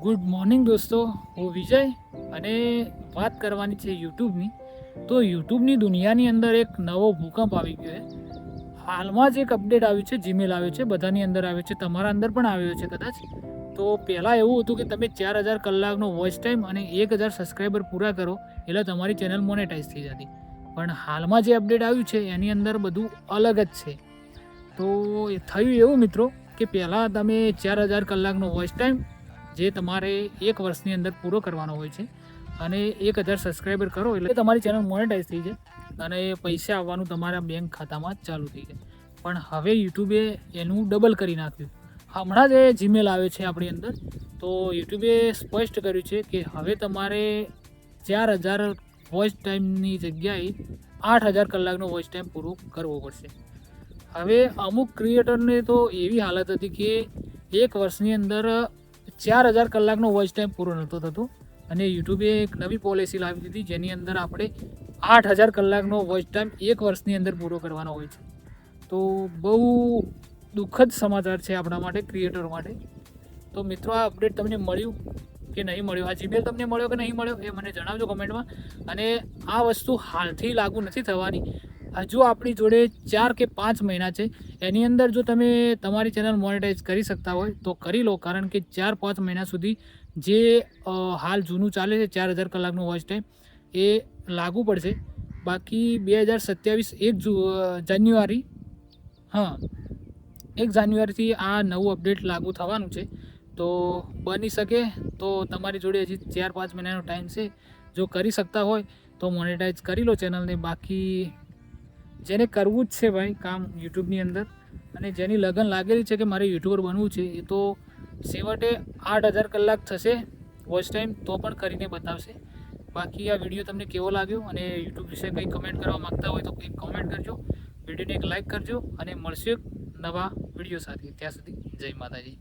Good morning દોસ્તો, હું વિજય અને વાત કરવાની છે યુટ્યુબની. તો યુટ્યુબની દુનિયાની અંદર એક નવો ભૂકંપ આવી ગયો છે. હાલમાં જ એક અપડેટ આવ્યું છે, જીમેલ આવ્યો છે, બધાની અંદર આવ્યો છે, તમારા અંદર પણ આવ્યો છે કદાચ. તો પહેલાં એવું હતું કે તમે 4000 કલાકનો વોચ ટાઈમ અને 1000 સબસ્ક્રાઈબર પૂરા કરો એટલે તમારી ચેનલ મોનેટાઈઝ થઈ જતી. પણ હાલમાં જે અપડેટ આવ્યું છે એની અંદર બધું અલગ જ છે. તો એ થયું એવું મિત્રો કે પહેલાં તમે 4000 કલાકનો વોચ ટાઈમ જે તમારે 1 વર્ષની અંદર પૂરો કરવાનો હોય છે અને 1000 સબસ્ક્રાઈબર કરો એટલે તમારી ચેનલ મોનેટાઈઝ થઈ જાય અને પૈસા આવવાનું તમારા બેંક ખાતામાં ચાલુ થઈ જાય. પણ હવે યુટ્યુબે એનું ડબલ કરી નાખ્યું. હમણાં જ જીમેલ આવે છે આપણી અંદર. તો યુટ્યુબે સ્પષ્ટ કર્યું છે કે હવે તમારે 4000 વોચ ટાઈમની જગ્યાએ 8000 કલાકનો વોચ ટાઈમ પૂરો કરવો પડશે. હવે અમુક ક્રિએટરને તો એવી હાલત હતી કે 1 વર્ષની અંદર 4000 કલાકનો વોચ ટાઈમ પૂરો નહોતો થતો અને યુટ્યુબે એક નવી પોલિસી લાવી દીધી જેની અંદર આપણે 8000 કલાકનો વોચ ટાઈમ 1 વર્ષની અંદર પૂરો કરવાનો હોય છે. તો બહુ દુઃખદ સમાચાર છે આપણા માટે, ક્રિએટરો માટે. તો મિત્રો, આ અપડેટ તમને મળ્યું કે નહીં મળ્યું, આ જીમેલ તમને મળ્યો કે નહીં મળ્યો એ મને જણાવજો કમેન્ટમાં. અને આ વસ્તુ હાલથી લાગુ નથી થવાની. હજુ આપણી જોડે 4 કે 5 મહિના છે. એની અંદર જો તમે તમારી ચેનલ મોનેટાઈઝ કરી શકતા હોય તો કરી લો, કારણ કે 4-5 મહિના સુધી જે હાલ જૂનું ચાલે છે 4000 કલાકનો વોચ ટાઈમ એ લાગુ પડશે. બાકી 2027 જાન્યુઆરી 1 જાન્યુઆરીથી આ નવું અપડેટ લાગુ થવાનું છે. તો બની શકે તો તમારી જોડે હજી 4-5 મહિનાનો ટાઈમ છે. જો કરી શકતા હોય તો મોનેટાઈઝ કરી લો ચેનલને. બાકી જેને કરવું જ છે ભાઈ કામ યુટ્યુબની અંદર અને જેની લગન લાગેલી છે કે મારે યુટ્યુબર બનવું છે, એ તો છેવટે 8000 કલાક થશે વોચ ટાઈમ તો પણ કરીને બતાવશે. બાકી આ વિડીયો તમને કેવો લાગ્યો અને યુટ્યુબ વિશે કંઈ કમેન્ટ કરવા માગતા હોય તો કંઈક કમેન્ટ કરજો, વિડીયોને એક લાઇક કરજો અને મળશે નવા વિડીયો સાથે. ત્યાં સુધી જય માતાજી.